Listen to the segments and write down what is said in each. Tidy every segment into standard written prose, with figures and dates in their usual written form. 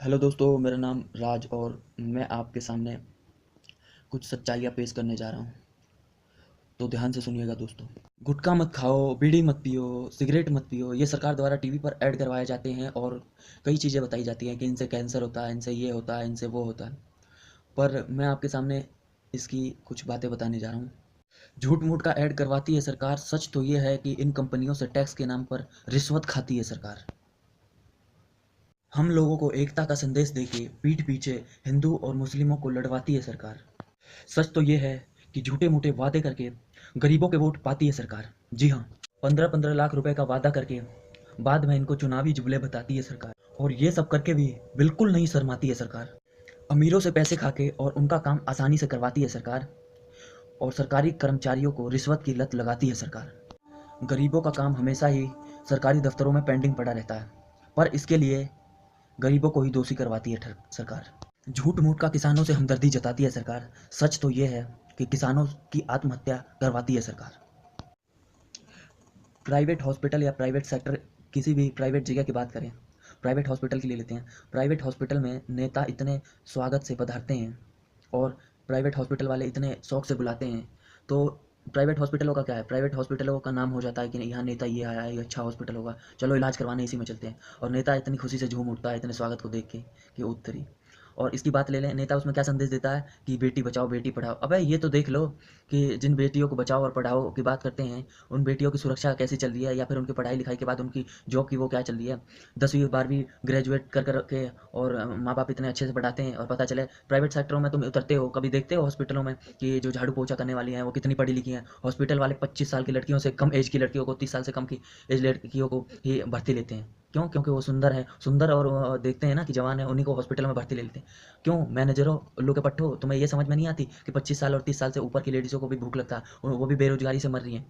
Hello दोस्तों, मेरा नाम राज और मैं आपके सामने कुछ सच्चाइयाँ पेश करने जा रहा हूँ। तो ध्यान से सुनिएगा दोस्तों। गुटखा मत खाओ, बीड़ी मत पियो, सिगरेट मत पियो, ये सरकार द्वारा टीवी पर ऐड करवाए जाते हैं और कई चीज़ें बताई जाती हैं कि इनसे कैंसर होता है, इनसे ये होता है, इनसे वो होता है। पर मैं आपके सामने इसकी कुछ बातें बताने जा रहा हूँ। झूठ मूठ का ऐड करवाती है सरकार। सच तो ये है कि इन कंपनियों से टैक्स के नाम पर रिश्वत खाती है सरकार। हम लोगों को एकता का संदेश देके पीठ पीछे हिंदू और मुस्लिमों को लड़वाती है सरकार। सच तो ये है कि झूठे मूठे वादे करके गरीबों के वोट पाती है सरकार। जी हाँ, 15-15 लाख रुपए का वादा करके बाद में इनको चुनावी जुमले बताती है सरकार। और ये सब करके भी बिल्कुल नहीं शर्माती है सरकार। अमीरों से पैसे खाके और उनका काम आसानी से करवाती है सरकार। और सरकारी कर्मचारियों को रिश्वत की लत लगाती है सरकार। गरीबों का काम हमेशा ही सरकारी दफ्तरों में पेंडिंग पड़ा रहता है, पर इसके लिए गरीबों को ही दोषी करवाती है सरकार। झूठ मूठ का किसानों से हमदर्दी जताती है सरकार। सच तो ये है कि किसानों की आत्महत्या करवाती है सरकार। प्राइवेट हॉस्पिटल या प्राइवेट सेक्टर, किसी भी प्राइवेट जगह की बात करें, प्राइवेट हॉस्पिटल की ले लेते हैं। प्राइवेट हॉस्पिटल में नेता इतने स्वागत से पधारते हैं और प्राइवेट हॉस्पिटल वाले इतने शौक से बुलाते हैं। तो प्राइवेट हॉस्पिटलों का क्या है, प्राइवेट हॉस्पिटलों का नाम हो जाता है कि नहीं, यहाँ नेता ये आया है, ये अच्छा हॉस्पिटल होगा, चलो इलाज करवाने इसी में चलते हैं। और नेता इतनी खुशी से झूम उठता है इतने स्वागत को देख के कि उत्तरी। और इसकी बात ले लें, नेता उसमें क्या संदेश देता है कि बेटी बचाओ बेटी पढ़ाओ। अबे ये तो देख लो कि जिन बेटियों को बचाओ और पढ़ाओ की बात करते हैं, उन बेटियों की सुरक्षा कैसी चल रही है, या फिर उनकी पढ़ाई लिखाई के बाद उनकी जॉब की वो क्या चल रही है। 10वीं 12वीं ग्रेजुएट कर कर के और माँ बाप इतने अच्छे से पढ़ाते हैं, और पता चले प्राइवेट सेक्टरों में तुम उतरते हो, कभी देखते हो हॉस्पिटलों में कि जो झाड़ू पोछा करने वाली हैं वो कितनी पढ़ी लिखी हैं। हॉस्पिटल वाले 25 साल की लड़कियों से कम एज की लड़कियों को, 30 साल से कम की एज लड़कियों को ही भर्ती लेते हैं। क्यों? क्योंकि वो सुंदर है, सुंदर और देखते हैं ना कि जवान है, उन्हीं को हॉस्पिटल में भर्ती ले लेते हैं। क्यों? मैनेजरों, उल्लू के पट्टों, तुम्हें ये समझ में नहीं आती कि 25 साल और 30 साल से ऊपर की लेडीज़ों को भी भूख लगता है, वो भी बेरोजगारी से मर रही हैं।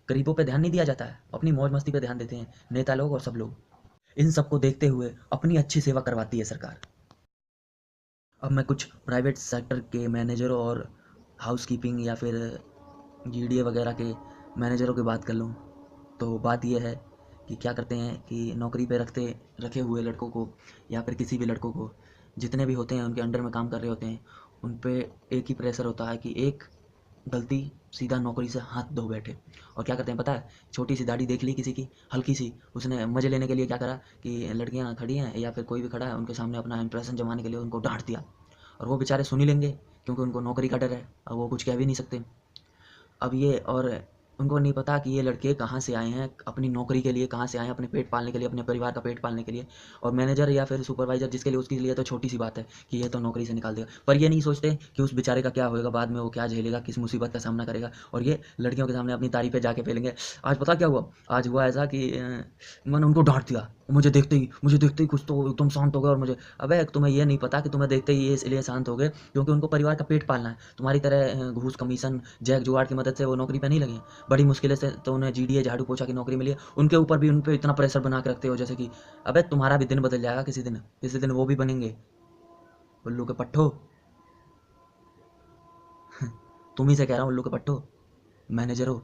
गरीबों पे ध्यान नहीं दिया जाता है, अपनी मौज मस्ती पे ध्यान देते हैं नेता लोग और सब लोग। इन सबको देखते हुए अपनी अच्छी सेवा करवाती है सरकार। अब मैं कुछ प्राइवेट सेक्टर के मैनेजरों और हाउसकीपिंग या फिर जीडीए वगैरह के मैनेजरों की बात कर लूँ, तो बात यह है कि क्या करते हैं कि नौकरी पे रखे हुए लड़कों को या फिर किसी भी लड़कों को, जितने भी होते हैं उनके अंडर में काम कर रहे होते हैं, उन पे एक ही प्रेशर होता है कि एक गलती, सीधा नौकरी से हाथ धो बैठे। और क्या करते हैं पता है? छोटी सी दाढ़ी देख ली किसी की, हल्की सी, उसने मज़े लेने के लिए क्या करा कि लड़कियां खड़ी हैं या फिर कोई भी खड़ा है उनके सामने अपना इंप्रेशन जमाने के लिए उनको डांट दिया। और वो बेचारे सुन ही लेंगे क्योंकि उनको नौकरी का डर है, और वो कुछ कह भी नहीं सकते। अब ये, और उनको नहीं पता कि ये लड़के कहाँ से आए हैं, अपनी नौकरी के लिए कहाँ से आए हैं, अपने पेट पालने के लिए, अपने परिवार का पेट पालने के लिए। और मैनेजर या फिर सुपरवाइजर जिसके लिए, उसके लिए तो छोटी सी बात है कि ये तो नौकरी से निकाल देगा, पर ये नहीं सोचते कि उस बेचारे का क्या होएगा बाद में, वो क्या झेलेगा, किस मुसीबत का सामना करेगा। और ये लड़कियों के सामने अपनी तारीफें जाके फैलेंगे। आज पता क्या हुआ? आज हुआ ऐसा कि मैंने उनको डांट दिया, मुझे देखते ही कुछ तो एकदम शांत हो गए। और मुझे, अबे तुम्हें ये नहीं पता कि तुम्हें देखते ही ये इसलिए शांत हो गए क्योंकि उनको परिवार का पेट पालना है। तुम्हारी तरह घूस कमीशन जैक जुगाड़ की मदद से वो नौकरी पे नहीं लगे हैं। बड़ी मुश्किल से तो उन्हें जीडीए झाड़ू पोछा की नौकरी मिली है, उनके ऊपर भी उन पे इतना प्रेशर बना के रखते हो जैसे कि अबे तुम्हारा भी दिन बदल जाएगा किसी दिन, किसी दिन वो भी बनेंगे। उल्लू के पट्टो, तुम ही से कह रहा हूँ उल्लू के पट्टो, मैनेजर हो।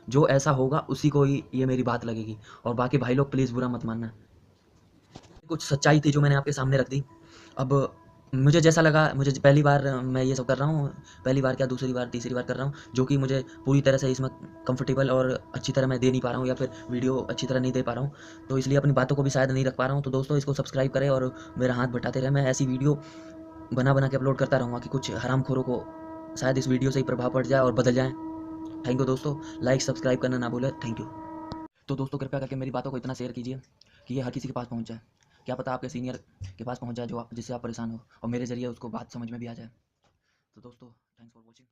जो ऐसा होगा उसी को ही ये मेरी बात लगेगी। और बाकी भाई लोग प्लीज़ बुरा मत मानना। कुछ सच्चाई थी जो मैंने आपके सामने रख दी। अब मुझे जैसा लगा, मुझे पहली बार मैं ये सब कर रहा हूँ, पहली बार क्या दूसरी बार तीसरी बार कर रहा हूँ, जो कि मुझे पूरी तरह से इसमें कंफर्टेबल और अच्छी तरह मैं दे नहीं पा रहा हूँ, या फिर वीडियो अच्छी तरह नहीं दे पा रहा हूँ, तो इसलिए अपनी बातों को भी शायद नहीं रख पा रहा हूँ। तो दोस्तों इसको सब्सक्राइब करें और मेरा हाथ बटाते रहें। मैं ऐसी वीडियो बना बना के अपलोड करता रहूँगा कि कुछ हरामखोरों को शायद इस वीडियो से ही प्रभाव पड़ जाए और बदल जाए। थैंक यू दोस्तों, लाइक सब्सक्राइब करना ना भूलें। Thank you. तो दोस्तों कृपया करके मेरी बातों को इतना शेयर कीजिए कि ये हर किसी के पास पहुंच जाए। क्या पता आपके सीनियर के पास पहुंच जाए जो जिससे आप परेशान हो, और मेरे ज़रिए उसको बात समझ में भी आ जाए। तो दोस्तों, थैंक्स फॉर वॉचिंग।